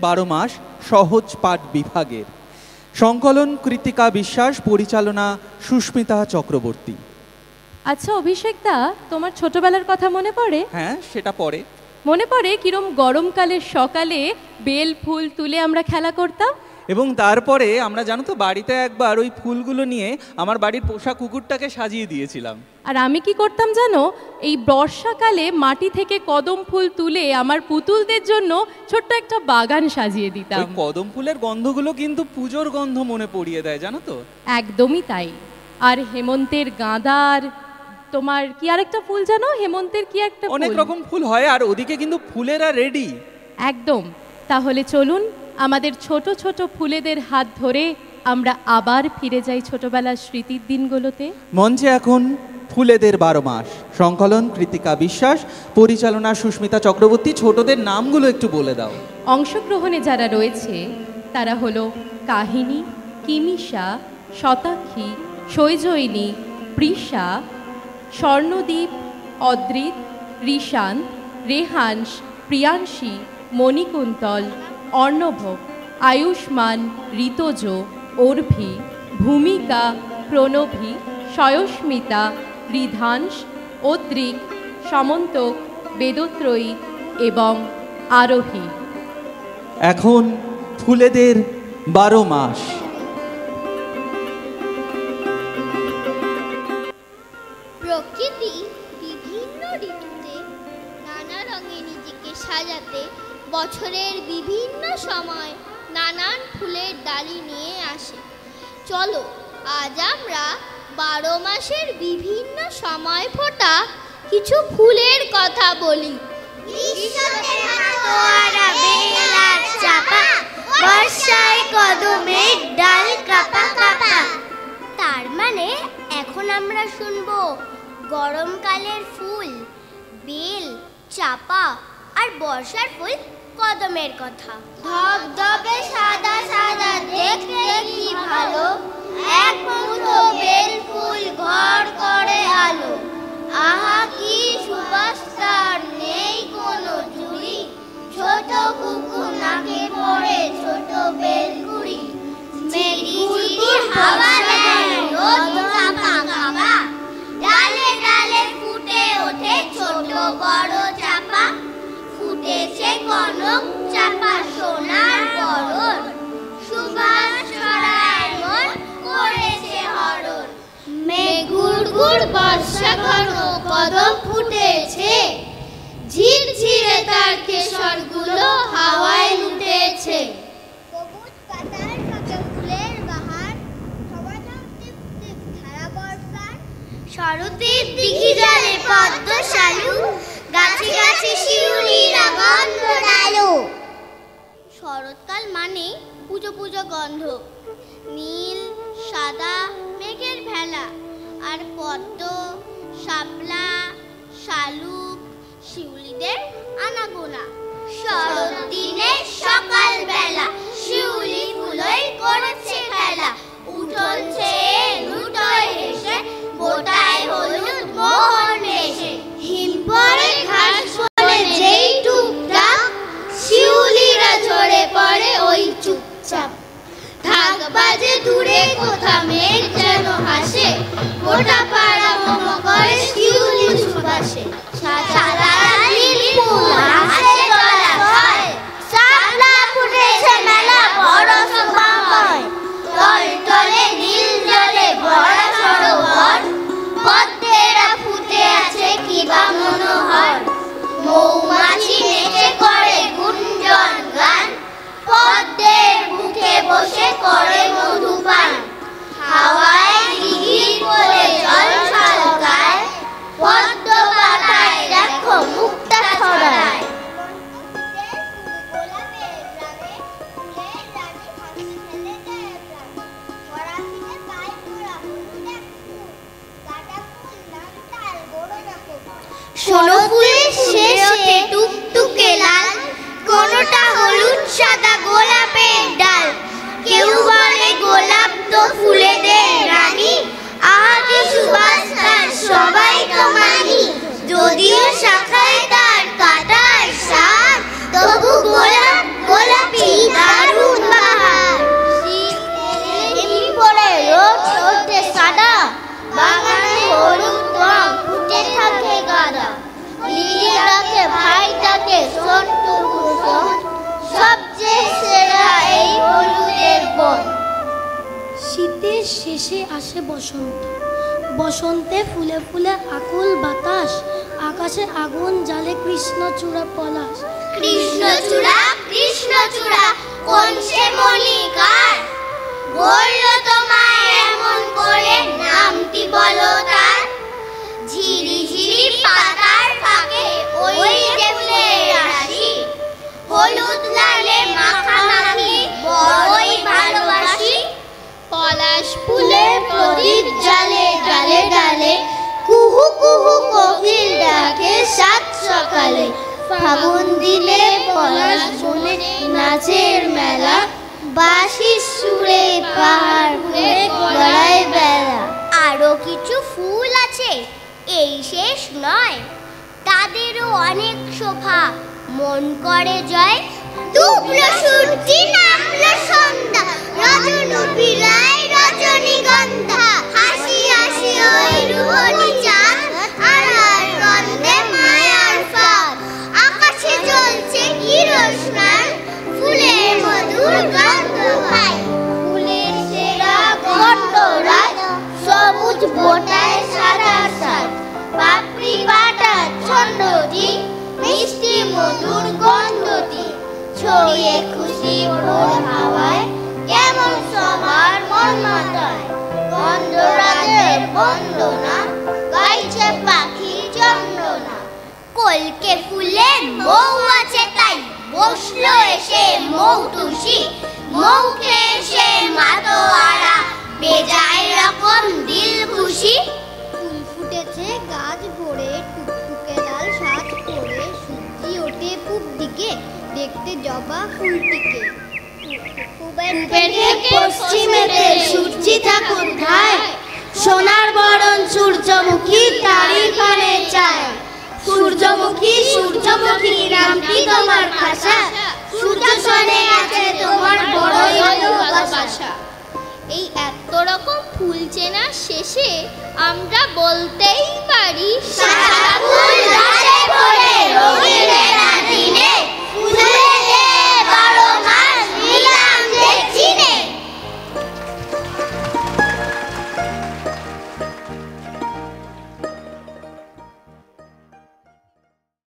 12 মাস সহজ পাঠ বিভাগের। সংকলন কৃতিকা বিশ্বাস, পরিচালনা সুস্মিতা চক্রবর্তী। আচ্ছা অভিষেকদা, তোমার ছোটবেলার কথা মনে পড়ে? হ্যাঁ, সেটা পরে। মনে পড়ে কিরম গরমকালের সকালে বেল ফুল তুলে আমরা খেলা করতাম? এবং তারপরে আমরা জানো তো বাড়িতে একবার ওই ফুলগুলো নিয়ে আমার বাড়ির পোষা কুকুরটাকে সাজিয়ে দিয়েছিলাম। আর আমি কি করতাম জানো, এই বর্ষাকালে মাটি থেকে কদম ফুল তুলে আমার পুতুলদের জন্য ছোট্ট একটা বাগান সাজিয়ে দিতাম। ওই কদম ফুলের গন্ধগুলো কিন্তু পুজোর গন্ধ মনে পড়িয়ে দেয়, জানো তো? একদমই তাই। আর হেমন্তের গাঁদার, তোমার কি আরেকটা ফুল জানো, হেমন্তের কি একটা অনেক রকম ফুল হয়, আর ওদিকে কিন্তু ফুলেরা রেডি। একদম। তাহলে চলুন আমাদের ছোট ছোট ফুলেদের হাত ধরে আমরা আবার ফিরে যাই ছোটবেলার স্মৃতির দিনগুলোতে। মঞ্চে এখন ফুলেদের 12 মাস, সংকলন কৃতিকা বিশ্বাস, পরিচালনা সুস্মিতা চক্রবর্তী। ছোটদের নামগুলো একটু বলে দাও। অংশগ্রহণে যারা রয়েছে তারা হলো কাহিনী, কিমিশা, শতাক্ষী, সৈজয়িনী, পৃষা, স্বর্ণদীপ, অদ্রিত, ঋষান, রেহানস, প্রিয়াংশী, মণিকুন্তল, অর্ণভ, আয়ুষ্মান, ঋতজ, অর্ভি, ভূমিকা, প্রণভী, সয়স্মিতা, রিধাংশ, অদ্রিক, সমন্তক, বেদত্রয়ী এবং আরোহী। এখন ফুলেদের 12 মাস। প্রকৃতি বিভিন্ন ঋতুতে নানা রঙে নিজেকে সাজাতে বছরের বিভিন্ন সময় নানান ফুলের ডালি নিয়ে আসে। চলো আজ আমরা 12 মাসের বিভিন্ন সময় ফোটা কিছু ফুলের কথা বলি। বর্ষায় কদমের ডাল কাপা কাপা। তার মানে এখন আমরা শুনবো গরমকালের ফুল বেল, চাপা আর বর্ষার ফুল কদমের কথা। ধবধবে সাদা সাদা দেখতে কি ভালো, এক মুঠো বেল ফুল ঘর করে আলো। আহা কি সুবাস তার, নেই কোনো চুরি, ছোট কুকুর নাকে পড়ে ছোট বেল কুড়ি। মেঘি হাওয়া দেয় রোদ কাঁপা কাঁপা, ডালে ডালে ফুটে ওঠে ছোট বড় চাপা। ফুটেছে কনক চাপা সোনার বরণ, সুবাস ছড়ায় মন করেছে হরণ। মেঘুর গুড় বর্ষা ঘন কদম ফুটেছে, ঝিরঝিরে তার কেশরগুলো হাওয়ায় উঠেছে। সবুজ পাতার সাথে ফুলের বাহার, সমাজম টিপ টিপ ধারা বর্ষার। শরতের দিঘি জলে পদ্ম শালু, গাছে গাছে শিউলিরা গন্ধ ডালো। শরৎকাল মানে পুজো পুজো গন্ধ, নীল সাদা মেঘের ভেলা, আর পদ্ম, শাপলা, শালুক, শিউলিদের আনাগোনা। শরৎ দিনের সকাল বেলা শিউলি ফুলই করেছে খেলা। উঠোন ছেয়ে লুটোয় হেসে, বোটায় হলুদ মোহন এসে। হিম পরে ঘাস বলে যেই টুকটাক, শিউলিরা ঝরে পড়ে ওই চুপচাপ। ঢাক বাজে দূরে কোথা মেঘ যেন হাসে, গোটা পাড়া মোমো করে শিউলি সুবাসে। সারা নীল ফুল হাসে গলা ভয়, শাপলা ফুটেছে মেলা বড় শোভাময়। তল তলে নীল জলে ভরা সরোবর, পদ্মেরা ফুটে আছে কিবা মনোহর। মৌমাছি নেচে করে গুঞ্জন গান, পদ্মের বুকে বসে করে মধুপান। হাওয়ায় দিঘির কোলে জল ছলকায়, পদ্ম পাতায় দেখো মুক্তা ছড়ায়। শোনো ফুলের শেষে টুকটুকে লাল, কোনটা হলুদ সাদা গোলাপের ডাল। কেউ বলে গোলাপ তো ফুলেদের রানী, আহা কি সুবাস তার সবাই তো মানি। যদিও শাখায় তার কাটার স্বাদ, তবু গোলাপ গোলাপি সন্টু কুসুম, সবচেয়ে সেরা এই হলুদের বন। শীতের শেষে আসে বসন্ত, বসন্তে ফুলে ফুলে আকুল বাতাস, আকাশে আগুন জ্বালে কৃষ্ণচূড়া পলাশ। কৃষ্ণচূড়া কৃষ্ণচূড়া কোন সে মণিকার, বলল তোমায় এমন করে, নামটি বলো তার। ঝিরি ঝিরি পাতার ফাঁকে ওই যে ফুলের রাশি, হলুদ লালে মাখামাখি বড়ই ভালোবাসি। পলাশ ফুলে প্রদীপ জ্বালে ডালে ডালে, কুহু কুহু কোকিল ডাকে সাত সকালে। ফাগুন দিলে পলাশ বনে নাচের মেলা, বাঁশির সুরে পাহাড় ঘুরে গড়ায় বেলা। আরো কিছু ফুল আছে, এই শেষ নয়, তাদেরও অনেক শোভা, মন করে জয়। ডুবলো সূর্যি নামলো সন্ধ্যা, রজনী বিলায় রজনীগন্ধা। হাসি হাসি ওই রুহনি চাঁদ, আর আর গন্ধে মায়ার ফাঁদ। আকাশে জ্বলছে কিরোস্নান, ফুলের মধুর গন্ধ ভাই। ফুলের সেরা গন্ধরাজ, সবুজ বোটায় সাদা সাজ। পাপড়ি পাতা ছন্দটি, মিষ্টি মধুর গন্ধটি। ছড়িয়ে খুশি ভোর হাওয়ায়, কেমন সবার মন মাতায়। গন্ধরাজের বন্দনা, গাইছে পাখি চন্দনা। কলকে ফুলে মৌ আছে তাই, বসলো এসে মৌটুসি। মৌকে এসে মাতোয়ারা, বেজায় রকম দিল খুশি। ফুল ফুটেছে গাছ ভরে, টুকটুকে লাল সাজ পরে। সূর্যি ওঠে পূব দিকে, দেখতে জবা ফুলটিকে। পূবের থেকে পশ্চিমেতে সূর্যি ঠাকুর ঠায়, সোনার বরণ সূর্যমুখী তারি পানে চায়। সূর্যমুখী সূর্যমুখী নামটি তোমার ভাষা, সূর্য সনে আছে তোমার বড়ই ভালোবাসা। এই এত রকম ফুল চেনার শেষে আমরা বলতেই পারি, সাদা ফুল